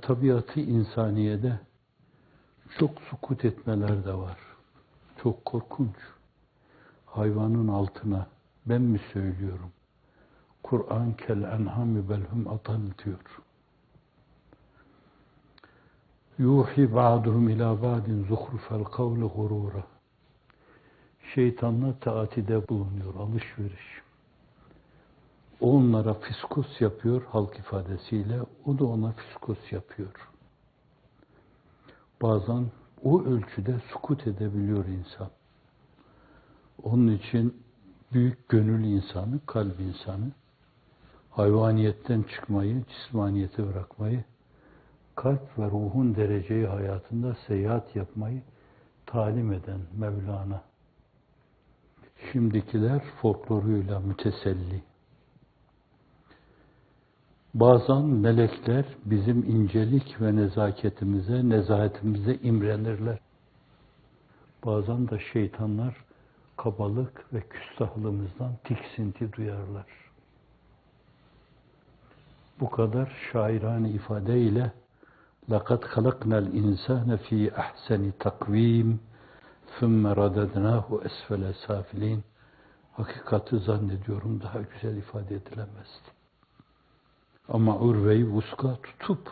tabiatı insaniyede çok sukut etmeler de var. Çok korkunç. Hayvanın altına ben mi söylüyorum? Kur'an kel enhami belhum atal diyor. Yuhi ba'duhum ila ba'din zuhrufel kavli gurura. Şeytanla taatide bulunuyor, alışveriş. O onlara fiskos yapıyor halk ifadesiyle, o da ona fiskos yapıyor. Bazen o ölçüde sukut edebiliyor insan. Onun için büyük gönül insanı, kalp insanı, hayvaniyetten çıkmayı, cismaniyete bırakmayı, kalp ve ruhun dereceyi hayatında seyahat yapmayı talim eden Mevlana. Şimdikiler folkloruyla müteselli. Bazen melekler bizim incelik ve nezaketimize, nezahetimize imrenirler. Bazen de şeytanlar kabalık ve küstahlığımızdan tiksinti duyarlar. Bu kadar şairane ifadeyle لَقَدْ خَلَقْنَا الْاِنْسَانَ ف۪ي اَحْسَنِ تَقْو۪يمٍ ثُمَّ رَدَدْنَاهُ اَسْفَلَ سَافِل۪ينَ. Hakikati zannediyorum daha güzel ifade edilemezdi. Ama urve-i vuska tutup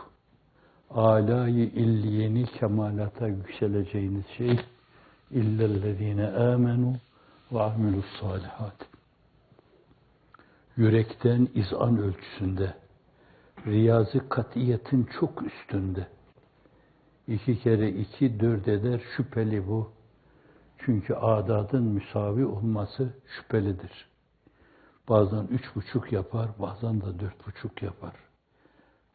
âlâ-i illiyeni kemalata yükseleceğiniz şey illellezîne âmenû ve amilussâlihât. Yürekten izan ölçüsünde, riyazi katiyetin çok üstünde. 2 kere 2 4 eder, şüpheli bu. Çünkü adadın müsavi olması şüphelidir. Bazen 3,5 yapar, bazen de 4,5 yapar.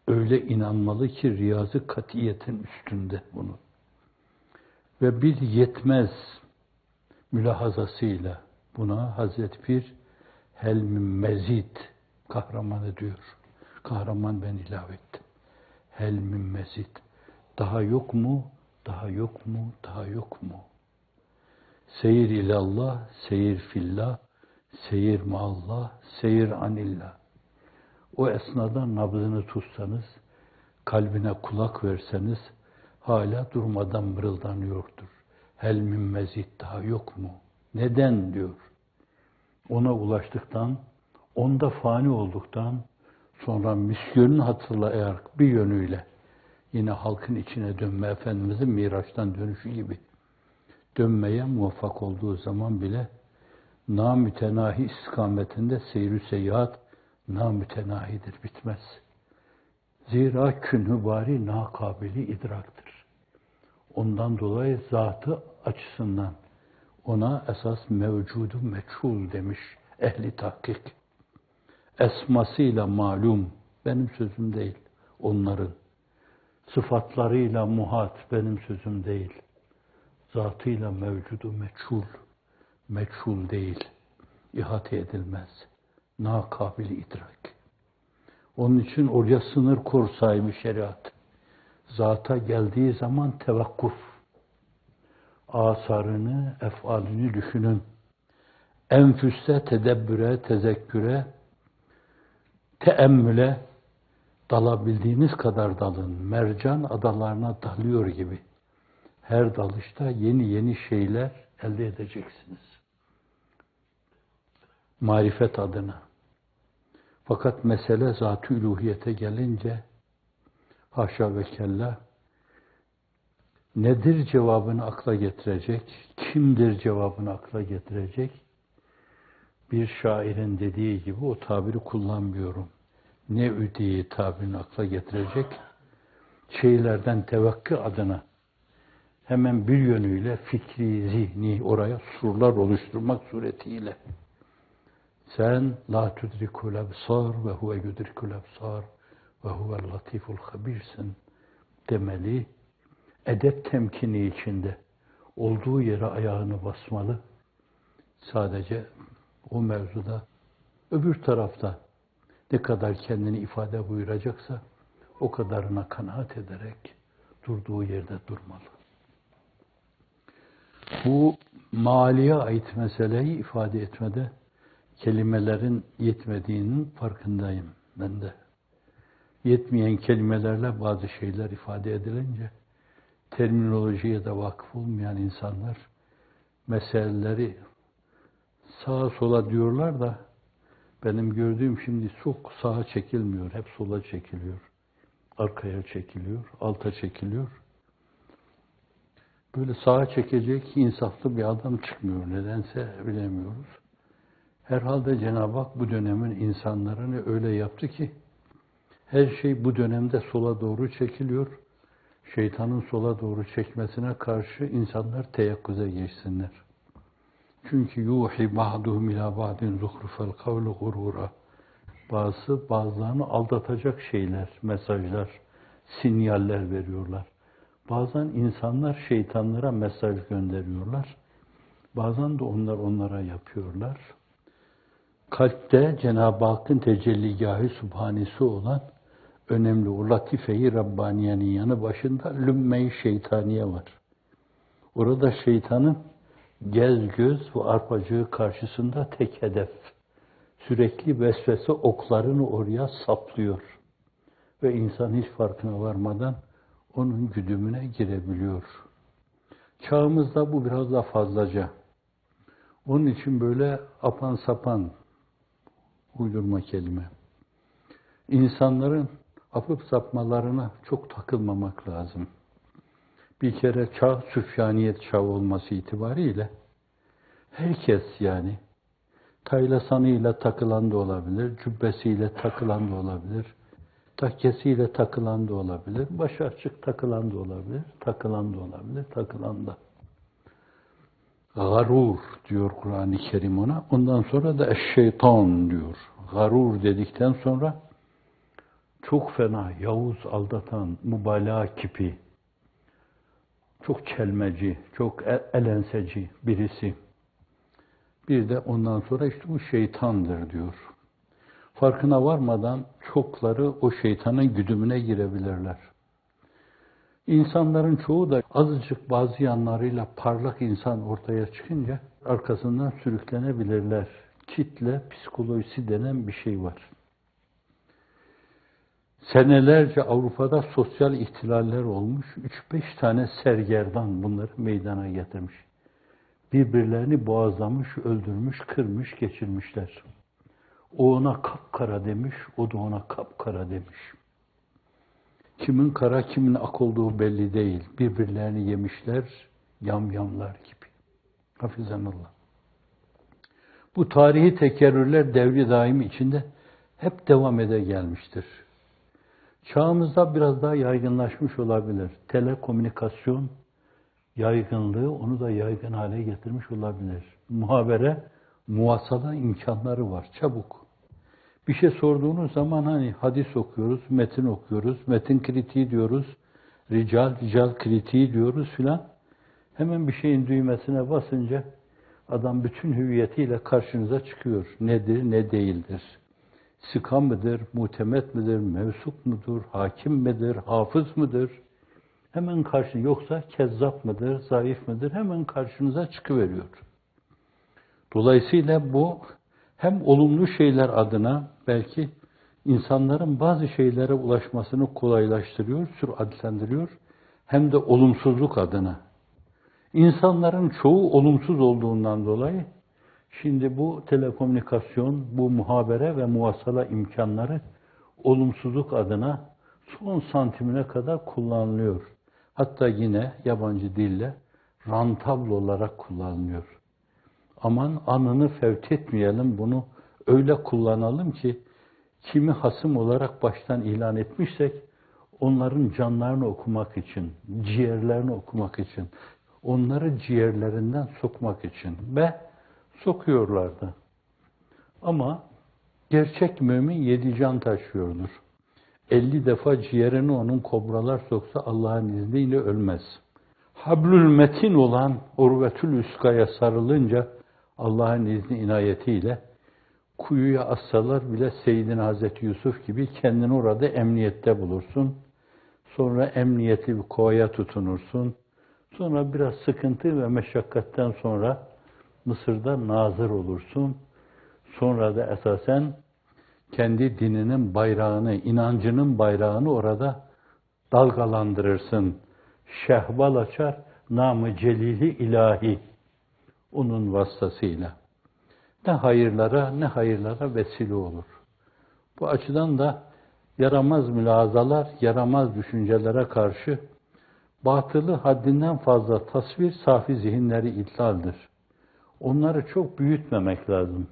Öyle inanmalı ki riyazi katiyetin üstünde bunu. Ve bir yetmez mülahazasıyla buna Hazreti Pir hel min mezid kahramanı diyor. Kahraman ben ilave ettim. Hel min mezid. Daha yok mu? Daha yok mu? Daha yok mu? Seyir ilallah, seyir fillah, seyir maallah, seyir anillah. O esnada nabzını tutsanız, kalbine kulak verseniz, hala durmadan mırıldanıyordur. Hel min mezid, daha yok mu? Neden diyor. Ona ulaştıktan, onda fani olduktan, sonra misyonunu hatırlayarak bir yönüyle, yine halkın içine dönme, Efendimiz'in Miraç'tan dönüşü gibi dönmeye muvaffak olduğu zaman bile namütenahi istikametinde seyr-ü seyahat namütenahidir, bitmez. Zira künhü bari nakabili idraktır. Ondan dolayı zatı açısından ona esas mevcudu meçhul demiş ehli tahkik. Esmasıyla malum, benim sözüm değil, onların. Sıfatlarıyla muhat, benim sözüm değil. Zatıyla mevcudu meçhul, meçhul değil, ihate edilmez. Nakabili idrak. Onun için oraya sınır kor sahibi şeriat. Zata geldiği zaman tevakkuf. Asarını, efalini düşünün. Enfüste, tedebbüre, tezekküre, teemmüle dalabildiğiniz kadar dalın. Mercan adalarına dalıyor gibi. Her dalışta yeni yeni şeyler elde edeceksiniz. Marifet adına. Fakat mesele zat-ı üluhiyete gelince haşa ve kella nedir cevabını akla getirecek, kimdir cevabını akla getirecek? Bir şairin dediği gibi o tabiri kullanmıyorum. Ne diye tabirini akla getirecek? Şeylerden tevakkü adına hemen bir yönüyle fikri, zihni oraya surlar oluşturmak suretiyle sen la tudrikul absar ve huve yudrikul absar ve huvel latiful habirsin demeli. Edep temkini içinde olduğu yere ayağını basmalı. Sadece o mevzuda öbür tarafta ne kadar kendini ifade buyuracaksa o kadarına kanaat ederek durduğu yerde durmalı. Bu maliye ait meseleyi ifade etmede kelimelerin yetmediğinin farkındayım ben de. Yetmeyen kelimelerle bazı şeyler ifade edilince, terminolojiye de vakıf olmayan insanlar meseleleri sağa sola diyorlar da benim gördüğüm şimdi çok sağa çekilmiyor, hep sola çekiliyor. Arkaya çekiliyor, alta çekiliyor. Böyle sağa çekecek insaflı bir adam çıkmıyor. Nedense bilemiyoruz. Herhalde Cenab-ı Hak bu dönemin insanlarını öyle yaptı ki her şey bu dönemde sola doğru çekiliyor. Şeytanın sola doğru çekmesine karşı insanlar teyakkuza geçsinler. Çünkü yuhi ba'duhum ila ba'din zuhrufel kavlu gurura. Bazılarını aldatacak şeyler, mesajlar, sinyaller veriyorlar. Bazen insanlar şeytanlara mesaj gönderiyorlar. Bazen de onlar onlara yapıyorlar. Kalpte Cenab-ı Hakk'ın tecelligâh-ı sübhanesi olan önemli o latife-i Rabbaniye'nin yanı başında lümme-i şeytaniye var. Orada şeytanın gez göz ve arpacığı karşısında tek hedef. Sürekli vesvese oklarını oraya saplıyor. Ve insan hiç farkına varmadan onun güdümüne girebiliyor. Çağımızda bu biraz daha fazlaca. Onun için böyle apan sapan uydurma kelime. İnsanların apıp sapmalarına çok takılmamak lazım. Bir kere çağ süfyaniyet çağı olması itibariyle herkes yani taylasanıyla takılan da olabilir, cübbesiyle takılan da olabilir, takkesiyle takılan da olabilir, başı açık takılan da olabilir, takılan da olabilir, takılan da. Garur diyor Kur'an-ı Kerim ona. Ondan sonra da şeytan diyor. Garur dedikten sonra çok fena, yavuz, aldatan, mübalağa kipi, çok kelmeci, çok elenseci birisi. Bir de ondan sonra işte bu şeytandır diyor. Farkına varmadan çokları o şeytanın güdümüne girebilirler. İnsanların çoğu da azıcık bazı yanlarıyla parlak insan ortaya çıkınca arkasından sürüklenebilirler. Kitle psikolojisi denen bir şey var. Senelerce Avrupa'da sosyal ihtilaller olmuş. 3-5 tane sergerdan bunları meydana getirmiş. Birbirlerini boğazlamış, öldürmüş, kırmış, geçirmişler. O ona kapkara demiş, o da ona kapkara demiş. Kimin kara, kimin ak olduğu belli değil. Birbirlerini yemişler, yamyamlar gibi. Hafizanallah. Bu tarihi tekerrürler devri daim içinde hep devam ede gelmiştir. Çağımızda biraz daha yaygınlaşmış olabilir. Telekomünikasyon yaygınlığı onu da yaygın hale getirmiş olabilir. Muhabere, muvasala imkanları var. Çabuk. Bir şey sorduğunuz zaman hani hadis okuyoruz, metin okuyoruz, metin kritiği diyoruz, rical kritiği diyoruz filan. Hemen bir şeyin düğmesine basınca adam bütün hüviyetiyle karşınıza çıkıyor. Nedir, ne değildir? Sıka mıdır, mutemet midir, mevsuk mudur, hakim midir, hafız mıdır? Hemen yoksa kezzap mıdır, zayıf mıdır? Hemen karşınıza çıkıveriyor. Dolayısıyla bu hem olumlu şeyler adına belki insanların bazı şeylere ulaşmasını kolaylaştırıyor, süratlendiriyor. Hem de olumsuzluk adına. İnsanların çoğu olumsuz olduğundan dolayı şimdi bu telekomünikasyon, bu muhabere ve muvasala imkanları olumsuzluk adına son santimine kadar kullanılıyor. Hatta yine yabancı dille rentable olarak kullanılıyor. Aman anını fevt etmeyelim, bunu öyle kullanalım ki kimi hasım olarak baştan ilan etmişsek onların canlarını okumak için, ciğerlerini okumak için, onları ciğerlerinden sokmak için ve sokuyorlardı. Ama gerçek mümin 7 can taşıyordur. 50 defa ciğerini onun kobralar soksa Allah'ın izniyle ölmez. Hablül metin olan urvetül üskaya sarılınca Allah'ın izni inayetiyle kuyuya assalar bile Seyyidina Hazreti Yusuf gibi kendini orada emniyette bulursun. Sonra emniyetli bir kovaya tutunursun. Sonra biraz sıkıntı ve meşakkatten sonra Mısır'da nazır olursun. Sonra da esasen kendi dininin bayrağını, inancının bayrağını orada dalgalandırırsın. Şehbal açar, namı celili ilahi. Onun vasıtasıyla. Ne hayırlara vesile olur. Bu açıdan da yaramaz mülazalar, yaramaz düşüncelere karşı batılı haddinden fazla tasvir, safi zihinleri idlaldir. Onları çok büyütmemek lazım.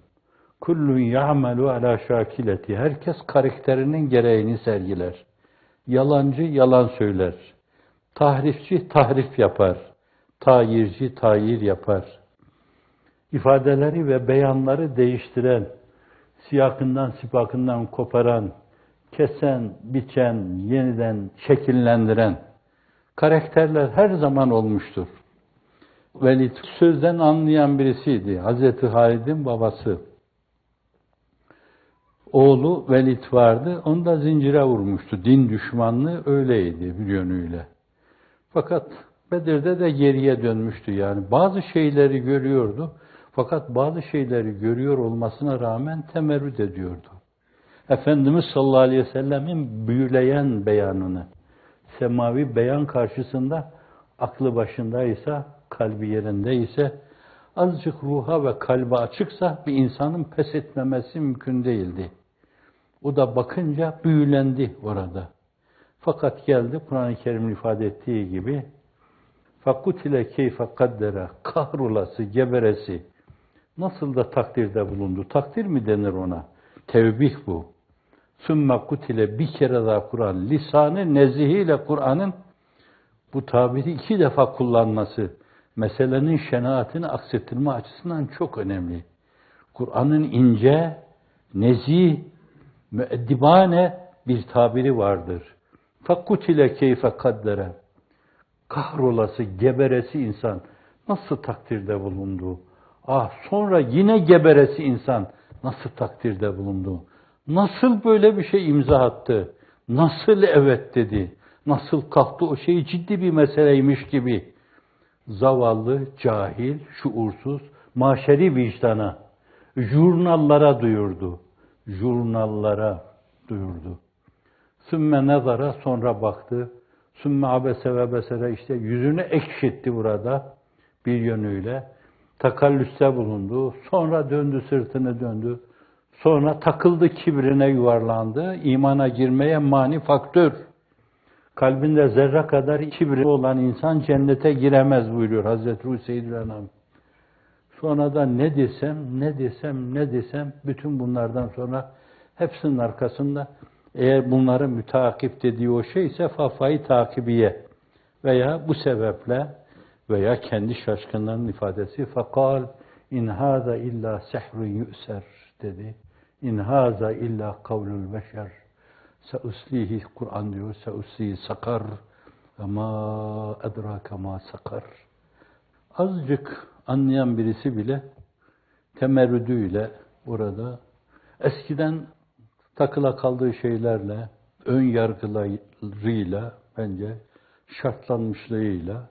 Kullun ya'melu ala şakileti. Herkes karakterinin gereğini sergiler. Yalancı yalan söyler. Tahrifçi tahrif yapar. Tayirci tayir yapar. İfadeleri ve beyanları değiştiren, siyakından sipakından koparan, kesen, biçen, yeniden şekillendiren karakterler her zaman olmuştur. Velid sözden anlayan birisiydi. Hazreti Halid'in babası. Oğlu Velid vardı. Onu da zincire vurmuştu. Din düşmanlığı öyleydi bir yönüyle. Fakat Bedir'de de geriye dönmüştü yani. Bazı şeyleri görüyordu. Fakat bazı şeyleri görüyor olmasına rağmen temerrüt ediyordu. Efendimiz sallallahu aleyhi ve sellemin büyüleyen beyanını, semavi beyan karşısında aklı başındaysa, kalbi yerindeyse, azıcık ruha ve kalbe açıksa bir insanın pes etmemesi mümkün değildi. O da bakınca büyülendi orada. Fakat geldi Kur'an-ı Kerim'in ifade ettiği gibi fakutile keyfe kaddere, kahrolası, geberesi nasıl da takdirde bulundu. Takdir mi denir ona? Tevbih bu. Sümme kutile bir kere daha Kur'an, lisanı nezihiyle Kur'an'ın bu tabiri 2 defa kullanması, meselenin şenaatini aksettirme açısından çok önemli. Kur'an'ın ince, nezih, müeddibane bir tabiri vardır. Fakkutile keyfe kaddere. Kahrolası, geberesi insan nasıl takdirde bulundu? Sonra yine geberesi insan nasıl takdirde bulundu? Nasıl böyle bir şey imza attı? Nasıl evet dedi? Nasıl kalktı o şey ciddi bir meseleymiş gibi? Zavallı, cahil, şuursuz, maşeri vicdana, jurnallara duyurdu. Jurnallara duyurdu. Sümme nezara, sonra baktı. Sümme abese ve besere, işte yüzünü ekşitti burada bir yönüyle. Takallüste bulundu. Sonra döndü, sırtını döndü. Sonra takıldı kibrine, yuvarlandı. İmana girmeye mani faktör. Kalbinde zerre kadar kibri olan insan cennete giremez buyuruyor Hazreti Hüseyin Anam. Sonra da ne desem bütün bunlardan sonra hepsinin arkasında eğer bunları müteakip dediği o şeyse fafayı takibiye veya bu sebeple veya kendi şaşkınlığının ifadesi fakal in hâza illa sehrun yü'ser dedi. İn hâza illa kavlul beşer. Seuslihi Kur'an diyor. Seuslihi sakar ve ma edrake ma sakar. Azıcık anlayan birisi bile temerrüdüyle orada eskiden takıla kaldığı şeylerle, ön yargılarıyla, bence şartlanmışlığıyla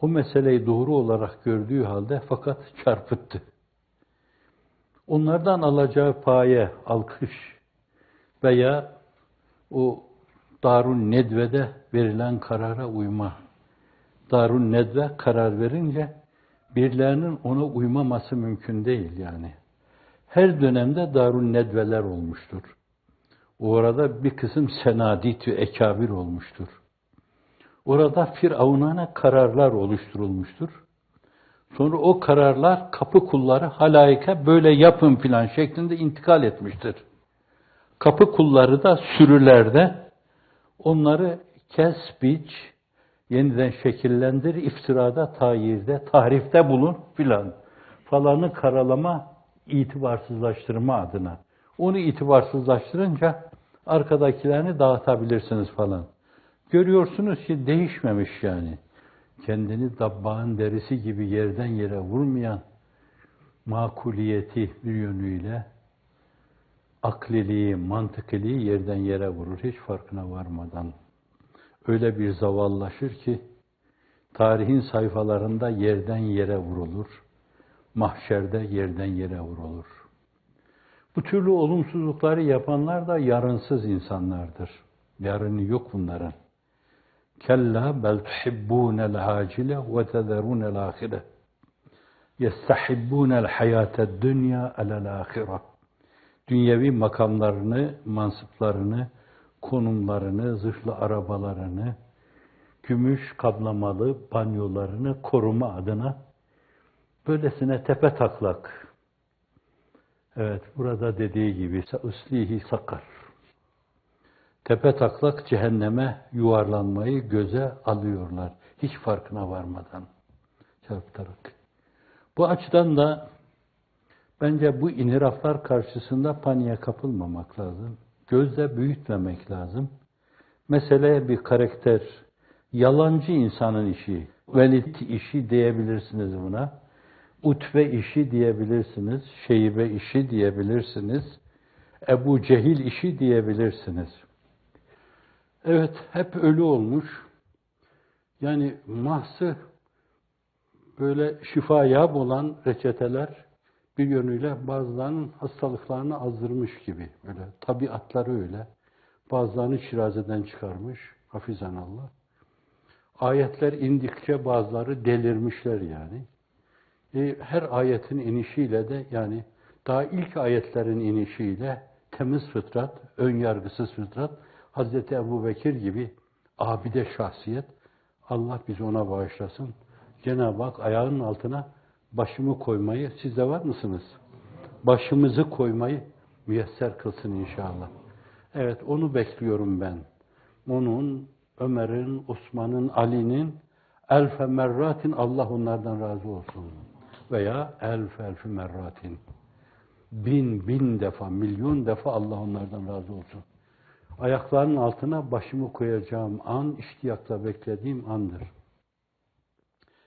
o meseleyi doğru olarak gördüğü halde fakat çarpıttı. Onlardan alacağı paye, alkış veya o Darun Nedve'de verilen karara uyma. Darun Nedve karar verince birilerinin ona uymaması mümkün değil yani. Her dönemde Darun Nedveler olmuştur. Orada bir kısım senadit ve ekabir olmuştur. Orada firavunane kararlar oluşturulmuştur. Sonra o kararlar kapı kulları halayika böyle yapın filan şeklinde intikal etmiştir. Kapı kulları da sürülerde onları kes, biç, yeniden şekillendir, iftirada, tayirde, tahrifte bulun filan. Falanı karalama, itibarsızlaştırma adına. Onu itibarsızlaştırınca arkadakilerini dağıtabilirsiniz falan. Görüyorsunuz ki değişmemiş yani. Kendini dabbağın derisi gibi yerden yere vurmayan makuliyeti bir yönüyle akliliği, mantıkiliği yerden yere vurur. Hiç farkına varmadan. Öyle bir zavallaşır ki tarihin sayfalarında yerden yere vurulur. Mahşerde yerden yere vurulur. Bu türlü olumsuzlukları yapanlar da yarınsız insanlardır. Yarını yok bunların. Kella bel tuhibbûnel acile ve tezerûnel âhire. Yestahibbûnel hayâted dünya alel âhire. Dünyevi makamlarını, mansıplarını, konumlarını, zırhlı arabalarını, gümüş kaplamalı banyolarını koruma adına böylesine tepetaklak. Evet, burada dediği gibi uslihi sakar. Tepetaklak cehenneme yuvarlanmayı göze alıyorlar. Hiç farkına varmadan. Çarpıtarak. Bu açıdan da bence bu inhiraflar karşısında paniğe kapılmamak lazım. Gözle büyütmemek lazım. Mesele bir karakter, yalancı insanın işi, Velid işi diyebilirsiniz buna. Utbe işi diyebilirsiniz, Şeybe işi diyebilirsiniz, Ebu Cehil işi diyebilirsiniz. Evet, hep ölü olmuş. Yani mahsı böyle şifayab olan reçeteler bir yönüyle bazılarının hastalıklarını azdırmış gibi. Böyle tabiatları öyle. Bazılarını şirazeden çıkarmış, hafizanallah. Ayetler indikçe bazıları delirmişler yani. Her ayetin inişiyle de yani daha ilk ayetlerin inişiyle temiz fıtrat, ön yargısız fıtrat, Hazreti Ebubekir gibi abide şahsiyet, Allah bizi ona bağışlasın. Cenab-ı Hak ayağının altına başımı koymayı, siz de var mısınız? Başımızı koymayı müyesser kılsın inşallah. Evet, onu bekliyorum ben. Onun, Ömer'in, Osman'ın, Ali'nin elfe merratin, Allah onlardan razı olsun. Veya elfi merratin. Bin defa, milyon defa Allah onlardan razı olsun. Ayaklarının altına başımı koyacağım an, iştiyakla beklediğim andır.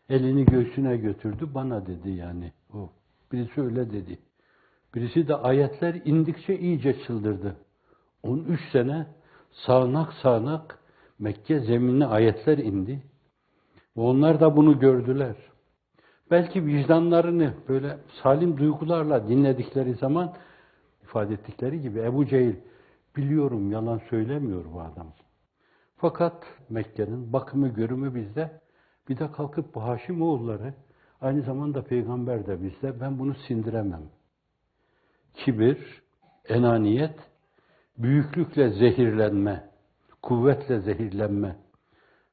Elini göğsüne götürdü, bana dedi yani o. Birisi öyle dedi. Birisi de ayetler indikçe iyice çıldırdı. 13 sene sağanak Mekke zeminine ayetler indi. Onlar da bunu gördüler. Belki vicdanlarını böyle salim duygularla dinledikleri zaman ifade ettikleri gibi Ebu Cehil, biliyorum yalan söylemiyor bu adam. Fakat Mekke'nin bakımı görümü bizde, bir de kalkıp bu Haşimoğulları, aynı zamanda peygamber de bizde, ben bunu sindiremem. Kibir, enaniyet, büyüklükle zehirlenme, kuvvetle zehirlenme,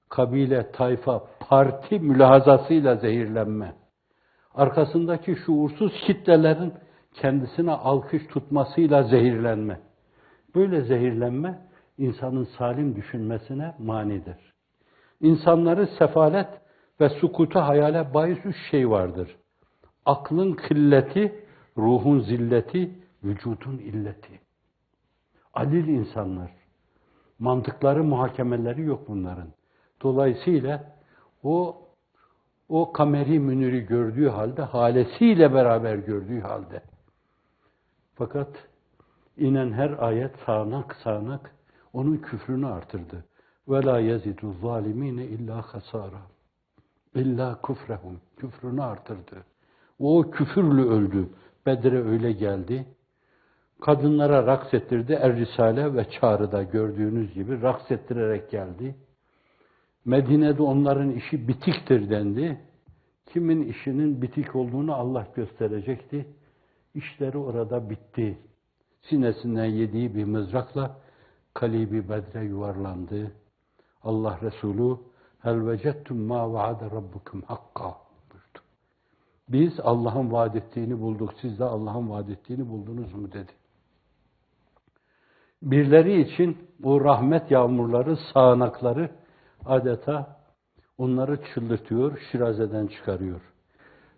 kabile, tayfa, parti mülahazasıyla zehirlenme, arkasındaki şuursuz kitlelerin kendisine alkış tutmasıyla zehirlenme. Böyle zehirlenme insanın salim düşünmesine manidir. İnsanları sefalet ve sukutu hayale bahis 3 şey vardır. Aklın kılleti, ruhun zilleti, vücudun illeti. Alil insanlar. Mantıkları, muhakemeleri yok bunların. Dolayısıyla o kameri müniri gördüğü halde, halesiyle beraber gördüğü halde. Fakat inen her ayet sağanak onun küfrünü artırdı. وَلَا يَزِدُ الظَّالِم۪ينَ اِلَّا خَسَارًا İlla küfrehum. Küfrünü artırdı. O küfürlü öldü. Bedir'e öyle geldi. Kadınlara raks ettirdi. Er-Risale ve Çağrı'da gördüğünüz gibi raks ettirerek geldi. Medine'de onların işi bitiktir dendi. Kimin işinin bitik olduğunu Allah gösterecekti. İşleri orada bitti. Sinesinden yediği bir mızrakla Kalibi Bedre yuvarlandı. Allah Resulü hel vecettum ma vaade rabbukum hakka buyurdu. Biz Allah'ın vaad ettiğini bulduk. Siz de Allah'ın vaad ettiğini buldunuz mu dedi. Birileri için o rahmet yağmurları, sağanakları adeta onları çıldırtıyor, şirazeden çıkarıyor.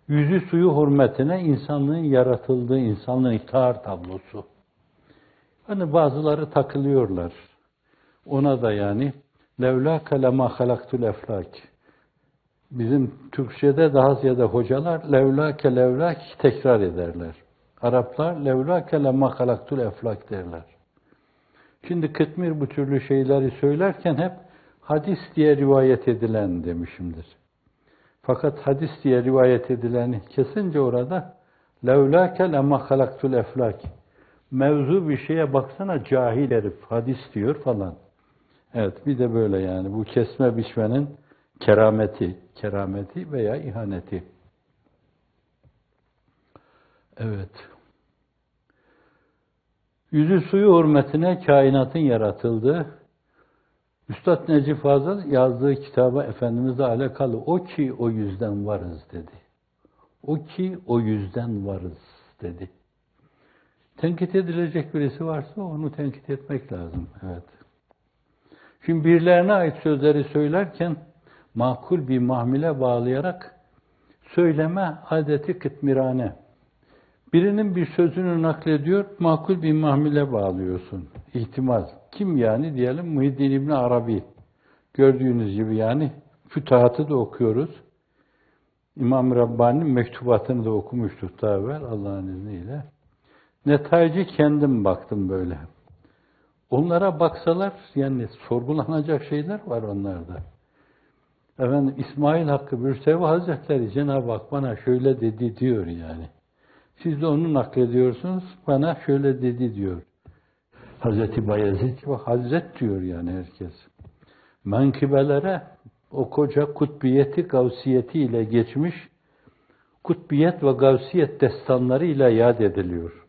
Yüzü suyu hürmetine insanlığın yaratıldığı, insanlığın ihtihar tablosu. Hani bazıları takılıyorlar. Ona da yani levlâke lemâ halaktul eflâk. Bizim Türkçe'de daha ziyade hocalar levlâke tekrar ederler. Araplar levlâke lemâ halaktul eflâk derler. Şimdi Kıtmir bu türlü şeyleri söylerken hep hadis diye rivayet edilen demişimdir. Fakat hadis diye rivayet edileni kesince orada levlâke lemâ halaktul eflâk. Mevzu bir şeye baksana cahil herif, hadis diyor falan. Evet, bir de böyle yani bu kesme biçmenin kerameti veya ihaneti. Evet. Yüzü suyu hürmetine kainatın yaratıldığı, Üstad Necip Fazıl yazdığı kitaba Efendimiz'le alakalı o ki o yüzden varız dedi. O ki o yüzden varız dedi. Tenkit edilecek birisi varsa onu tenkit etmek lazım. Evet. Şimdi birilerine ait sözleri söylerken makul bir mahmile bağlayarak söyleme adeti kıtmirane. Birinin bir sözünü naklediyor, makul bir mahmile bağlıyorsun. İhtimal. Kim yani? Diyelim Muhiddin İbni Arabi. Gördüğünüz gibi yani fütuhatı da okuyoruz. İmam Rabbani'nin mektubatını da okumuştuk daha evvel Allah'ın izniyle. Netaici kendim baktım böyle. Onlara baksalar yani sorgulanacak şeyler var onlarda. Efendim İsmail Hakkı Bürsevi Hazretleri Cenab-ı Hak bana şöyle dedi diyor yani. Siz de onu naklediyorsunuz, bana şöyle dedi diyor. Hazreti Bayezid ve Hazret diyor yani herkes. Menkıbelere o koca kutbiyeti, gavsiyeti ile geçmiş, kutbiyet ve gavsiyet destanları ile yad ediliyor.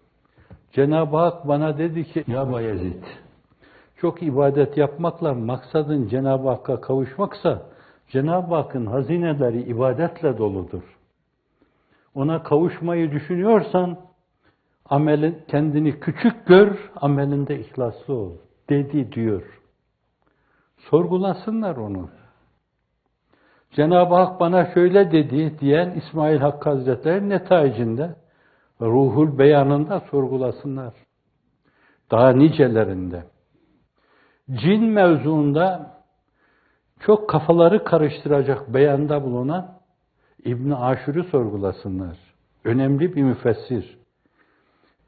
Cenab-ı Hak bana dedi ki, ya Bayezid, çok ibadet yapmakla maksadın Cenab-ı Hakk'a kavuşmaksa, Cenab-ı Hakk'ın hazineleri ibadetle doludur. Ona kavuşmayı düşünüyorsan, amelin kendini küçük gör, amelinde ihlaslı ol, dedi diyor. Sorgulasınlar onu. Cenab-ı Hak bana şöyle dedi diyen İsmail Hakkı Hazretleri netaicinde, Ruhul Beyanında sorgulasınlar. Daha nicelerinde. Cin mevzuunda çok kafaları karıştıracak beyanda bulunan İbn-i Aşur'u sorgulasınlar. Önemli bir müfessir.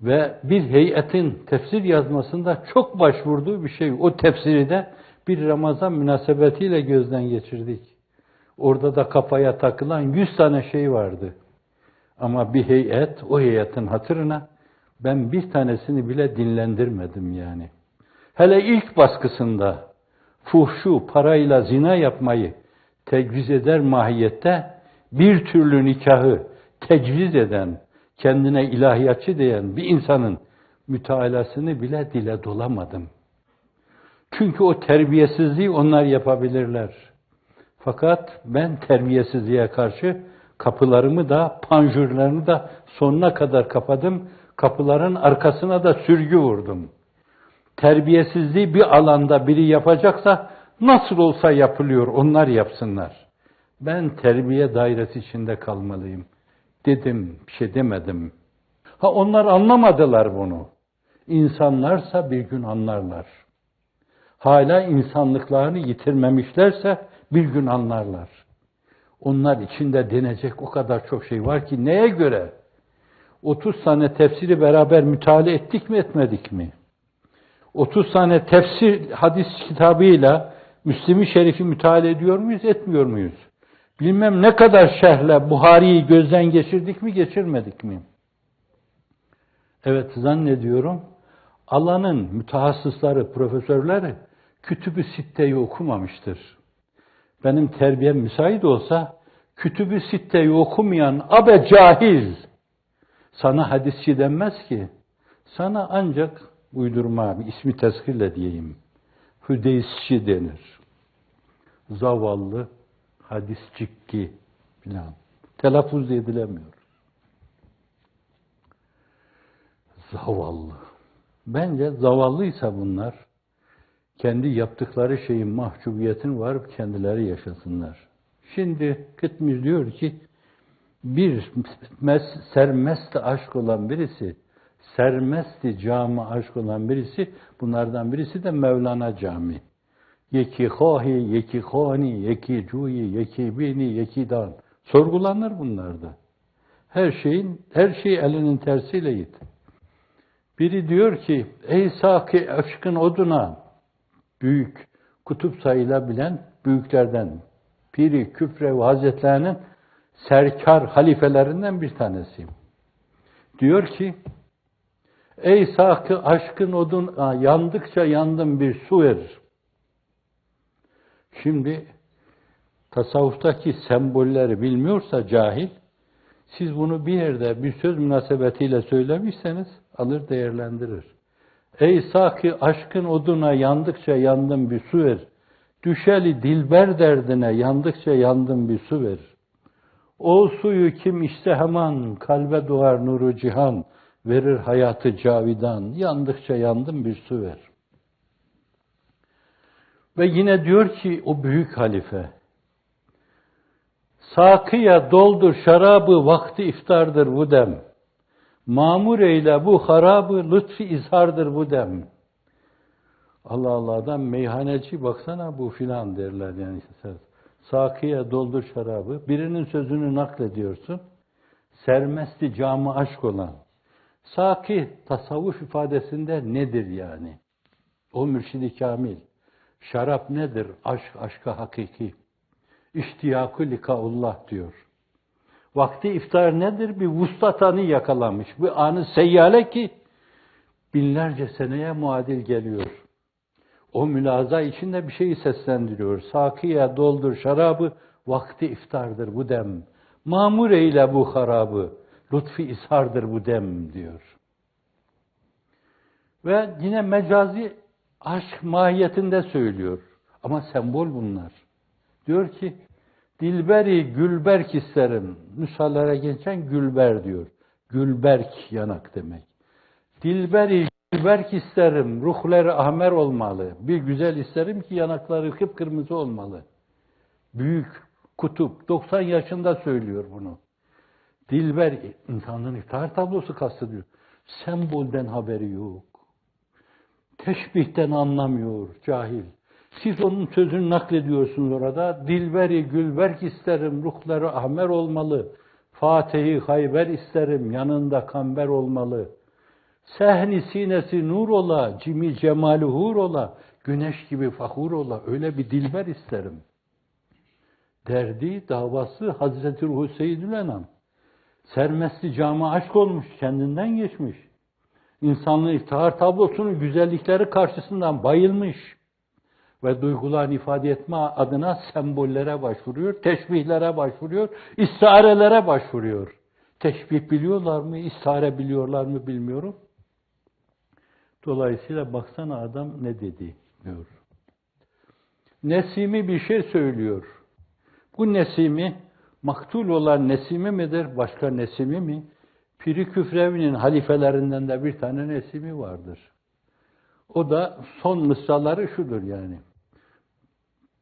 Ve bir heyetin tefsir yazmasında çok başvurduğu bir şey. O tefsiri de bir Ramazan münasebetiyle gözden geçirdik. Orada da kafaya takılan 100 tane şey vardı. Ama bir heyet, o heyetin hatırına ben bir tanesini bile dinlendirmedim yani. Hele ilk baskısında fuhşu, parayla zina yapmayı tecviz eder mahiyette bir türlü nikahı tecviz eden, kendine ilahiyatçı diyen bir insanın mütalasını bile dile dolamadım. Çünkü o terbiyesizliği onlar yapabilirler. Fakat ben terbiyesizliğe karşı kapılarımı da, panjurlarını da sonuna kadar kapadım. Kapıların arkasına da sürgü vurdum. Terbiyesizliği bir alanda biri yapacaksa nasıl olsa yapılıyor, onlar yapsınlar. Ben terbiye dairesi içinde kalmalıyım. Dedim, bir şey demedim. Ha onlar anlamadılar bunu. İnsanlarsa bir gün anlarlar. Hala insanlıklarını yitirmemişlerse bir gün anlarlar. Onlar içinde denecek o kadar çok şey var ki neye göre? 30 tane tefsiri beraber müteala ettik mi etmedik mi? 30 tane tefsir hadis kitabıyla Müslim-i Şerif'i müteala ediyor muyuz, etmiyor muyuz? Bilmem ne kadar şerhle Buhari'yi gözden geçirdik mi, geçirmedik mi? Evet zannediyorum alanın mütehassısları, profesörleri Kütüb-ü Sitte'yi okumamıştır. Benim terbiyem müsait olsa Kütüb-ü Sitte'yi okumayan abe cahil sana hadisçi denmez ki. Sana ancak uydurma bir ismi tezkirle diyeyim. Hüdeysçi denir. Zavallı, hadisçikki filan. Telaffuz edilemiyor. Zavallı. Bence zavallıysa bunlar, kendi yaptıkları şeyin mahcubiyetini varıp kendileri yaşasınlar. Şimdi Kıtmir diyor ki, bir sermest aşk olan birisi, sermesti cami aşk olan birisi, bunlardan birisi de Mevlana Cami. Yeki hahi, yeki khani, yeki cuyi, yeki bini, yeki dan. Sorgulanır bunlarda. Her şey elinin tersiyle git. Biri diyor ki, ey saki aşkın oduna, büyük, kutup sayılabilen büyüklerden, Piri Küfrevi Hazretlerinin serkar halifelerinden bir tanesiyim. Diyor ki, Ey sakı aşkın odun, yandıkça yandım bir su verir. Şimdi tasavvuftaki sembolleri bilmiyorsa cahil, siz bunu bir yerde bir söz münasebetiyle söylemişseniz alır değerlendirir. Ey sakı aşkın oduna yandıkça yandım bir su ver. Düşeli dilber derdine yandıkça yandım bir su ver. O suyu kim içse hemen kalbe doğar nuru cihan, verir hayatı cavidan, yandıkça yandım bir su ver. Ve yine diyor ki o büyük halife, sakıya doldur şarabı, vakti iftardır bu dem. Mamur eyle bu harabı, lütfi izhardır bu dem. Allah Allah, adam meyhaneci, baksana bu filan derler yani. Sakıya doldur şarabı, birinin sözünü naklediyorsun. Sermesti camı aşk olan. Saki tasavvuf ifadesinde nedir yani? O mürşid-i kamil. Şarap nedir? Aşk, aşka hakiki. İştiyakü likaullah diyor. Vakti iftar nedir? Bir vuslatanı yakalamış. Bir anı seyyale ki binlerce seneye muadil geliyor. O mülaza içinde bir şeyi seslendiriyor. Sakiye doldur şarabı, vakti iftardır bu dem. Mamur eyle bu harabı, lütfi ishardır bu dem diyor. Ve yine mecazi aşk mahiyetinde söylüyor. Ama sembol bunlar. Diyor ki, dilberi gülberk isterim. Nüshalara geçen gülber diyor. Gülberk yanak demek. Dilberi gülberk isterim. Ruhları ahmer olmalı. Bir güzel isterim ki yanakları kıpkırmızı olmalı. Büyük kutup 90 yaşında söylüyor bunu. Dilber insanın iftihar tablosu kastediyor. Sembolden haberi yok. Teşbihten anlamıyor cahil. Siz onun sözünü naklediyorsunuz orada. Dilberi gülberk isterim, ruhları ahmer olmalı. Fatih-i Hayber isterim, yanında kamber olmalı. Sehni sinesi nur ola, cimi cemali hur ola, güneş gibi fahur ola, öyle bir dilber isterim. Derdi, davası Hazreti Ruhu Seyyidül Enam. Sermesti cami aşk olmuş, kendinden geçmiş. İnsanlığın iftihar tablosunun güzellikleri karşısından bayılmış. Ve duygularını ifade etme adına sembollere başvuruyor, teşbihlere başvuruyor, istarelere başvuruyor. Teşbih biliyorlar mı, istare biliyorlar mı bilmiyorum. Dolayısıyla baksana adam ne dedi diyor. Nesimi bir şey söylüyor. Bu Nesimi, maktul olan Nesimi midir, başka Nesimi mi? Piri Küfrevi'nin halifelerinden de bir tane Nesimi vardır. O da son mısraları şudur yani.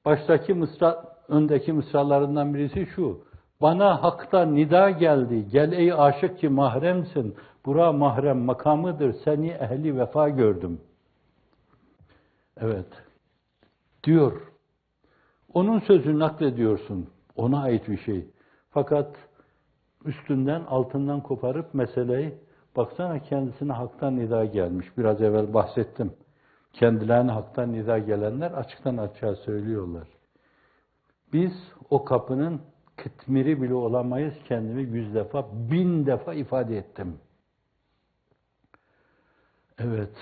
Baştaki mısra, öndeki mısralarından birisi şu. Bana haktan nida geldi. Gel ey aşık ki mahremsin. Bura mahrem makamıdır. Seni ehli vefa gördüm. Evet. Diyor. Onun sözünü naklediyorsun. Ona ait bir şey. Fakat üstünden, altından koparıp meseleyi, baksana kendisine haktan nida gelmiş. Biraz evvel bahsettim. Kendilerine haktan nida gelenler açıktan açığa söylüyorlar. Biz o kapının kıtmiri bile olamayız, kendimi 100 defa, 1000 defa ifade ettim. Evet.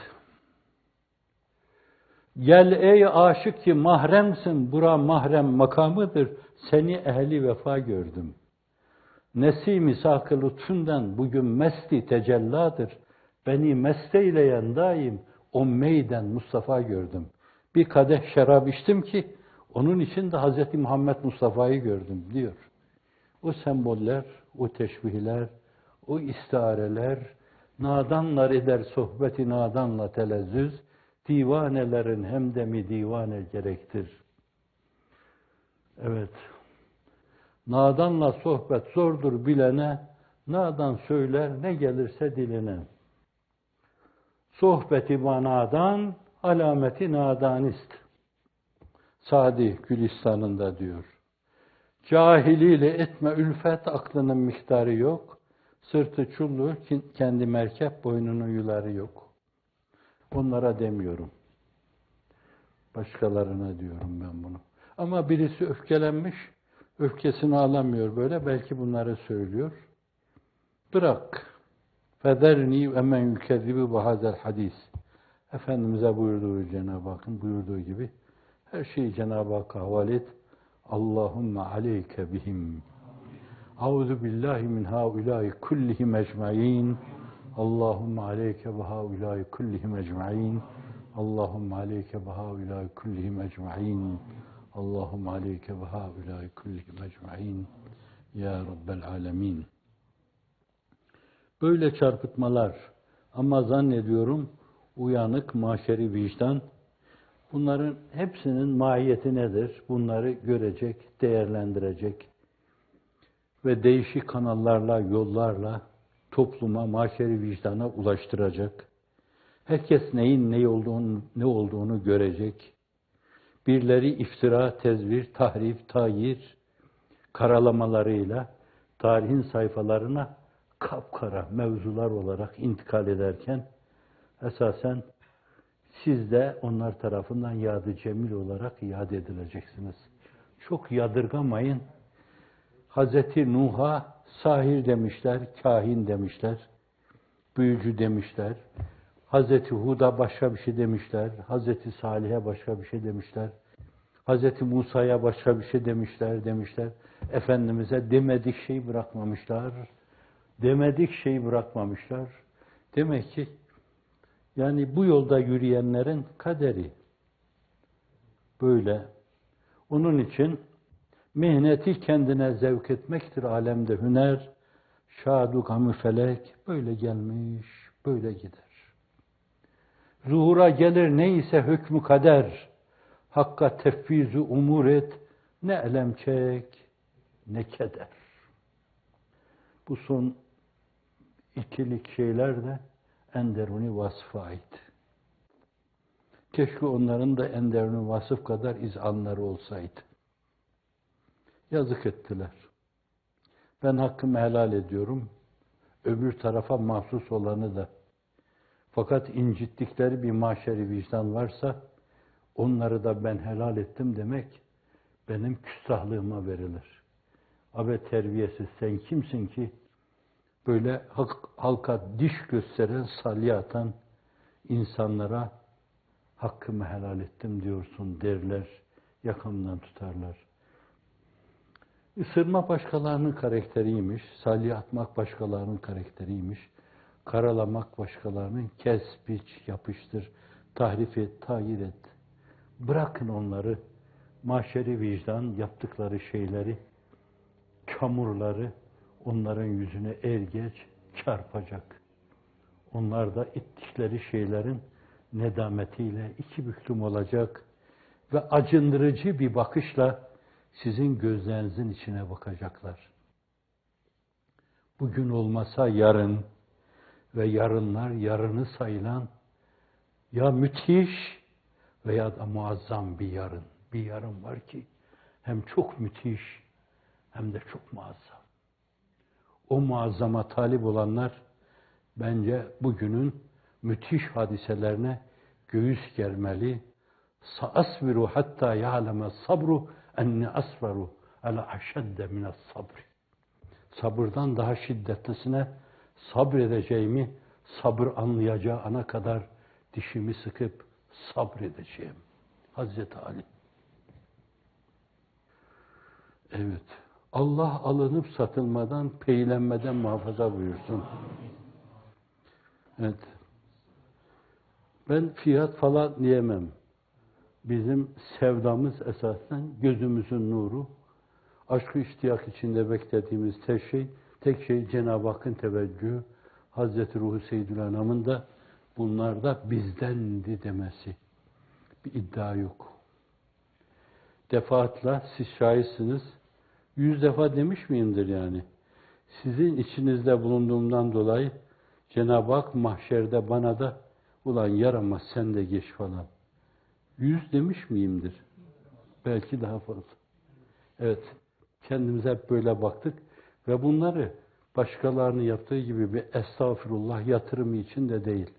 Gel ey aşık ki mahremsin, bura mahrem makamıdır, seni ehli vefa gördüm. Nesim-i sakı lütfundan bugün mesti tecelladır, beni mesteyleyen daim o meyden Mustafa gördüm. Bir kadeh şarap içtim ki, onun için de Hz. Muhammed Mustafa'yı gördüm diyor. O semboller, o teşbihler, o istiareler, nadanlar eder sohbeti nadanla telezzüz, divanelerin hemdemi divane gerektir. Evet. Nadanla sohbet zordur bilene, nadan söyler ne gelirse diline. Sohbeti banadan, alameti nadanist. Sadi Gülistan'ında diyor. Cahiliyle etme ülfet, aklının miktarı yok. Sırtı çullu, kendi merkep, boynunun yuları yok. Onlara demiyorum. Başkalarına diyorum ben bunu. Ama birisi öfkelenmiş, öfkesini alamıyor böyle, belki bunları söylüyor. Bırak. فَذَرْنِي وَمَنْ يُكَذِّبُ بِهَذَا الْحَدِيثِ. Efendimiz'e buyurduğu, Cenab-ı Hakk'ın buyurduğu gibi her şeyi Cenab-ı Hakk'a havale et. Allahümme aleyke bihim. Euzu billahi min haulâi kullihim ecmaîn. Allahümme aleyke bi haulâi kullihim ecmaîn. Allahümme aleyke bi haulâi kullihim ecmaîn. Allahümme aleyke bi haulâi kullihim ecmaîn. Ya Rabbel alemin. Böyle çarpıtmalar ama zannediyorum uyanık maşeri vicdan bunların hepsinin mahiyeti nedir? Bunları görecek, değerlendirecek ve değişik kanallarla, yollarla topluma, maşeri vicdana ulaştıracak. Herkes neyin ne olduğunu görecek. Birileri iftira, tezvir, tahrif, tayir karalamalarıyla tarihin sayfalarına kapkara mevzular olarak intikal ederken esasen siz de onlar tarafından yad-ı cemil olarak yad edileceksiniz. Çok yadırgamayın. Hazreti Nuh'a sahir demişler, kahin demişler, büyücü demişler. Hazreti Hud'a başka bir şey demişler, Hazreti Salih'e başka bir şey demişler. Hazreti Musa'ya başka bir şey demişler. Efendimiz'e demedik şey bırakmamışlar. Demedik şey bırakmamışlar. Demek ki yani bu yolda yürüyenlerin kaderi böyle. Onun için mihneti kendine zevk etmektir alemde hüner. Şadu gamı felek böyle gelmiş, böyle gider. Zuhura gelir neyse hükmü kader. Hakka tefvizu umur et, ne elem çek, ne keder. Bu son ikilik şeyler de enderuni vasıfa ait. Keşke onların da enderuni vasıf kadar izanları olsaydı. Yazık ettiler. Ben hakkımı helal ediyorum. Öbür tarafa mahsus olanı da. Fakat incittikleri bir maşeri vicdan varsa onları da ben helal ettim demek benim küstahlığıma verilir. Abi terbiyesiz sen kimsin ki böyle halka diş gösteren, salya atan insanlara hakkımı helal ettim diyorsun derler, yakamdan tutarlar. Isırma başkalarının karakteriymiş, salya atmak başkalarının karakteriymiş, karalamak başkalarının kes, biç, yapıştır, tahrif et, tayir et. Bırakın onları, mahşeri vicdan yaptıkları şeyleri, çamurları onların yüzüne er geç çarpacak. Onlar da ettikleri şeylerin nedametiyle iki büklüm olacak ve acındırıcı bir bakışla sizin gözlerinizin içine bakacaklar. Bugün olmasa yarın ve yarınlar yarını sayılan ya müthiş veya da muazzam bir yarın. Bir yarın var ki hem çok müthiş hem de çok muazzam. O muazzama talip olanlar bence bugünün müthiş hadiselerine göğüs germeli. Sa'asbiru hatta ya'leme sabru enni asbaru ala aşedde mines sabri. Sabırdan daha şiddetlisine sabredeceğimi, sabır anlayacağı ana kadar dişimi sıkıp sabredeceğim. Hazreti Ali. Evet. Allah alınıp satılmadan, peylenmeden muhafaza buyursun. Evet. Ben fiyat falan diyemem. Bizim sevdamız esasen gözümüzün nuru. Aşk-ı iştiyak içinde beklediğimiz tek şey Cenab-ı Hakk'ın teveccühü. Hazreti Ruhu Seyyidül Enam'ın da bunlarda bizdendi demesi. Bir iddia yok. Defaatla siz şahitsiniz. 100 defa demiş miyimdir yani? Sizin içinizde bulunduğumdan dolayı Cenab-ı Hak mahşerde bana da ulan yaramaz sen de geç falan. 100 demiş miyimdir? Belki daha fazla. Evet, kendimize hep böyle baktık ve bunları başkalarının yaptığı gibi bir estağfurullah yatırımı için de değil,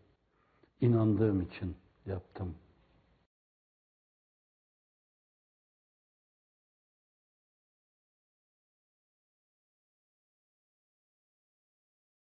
inandığım için yaptım.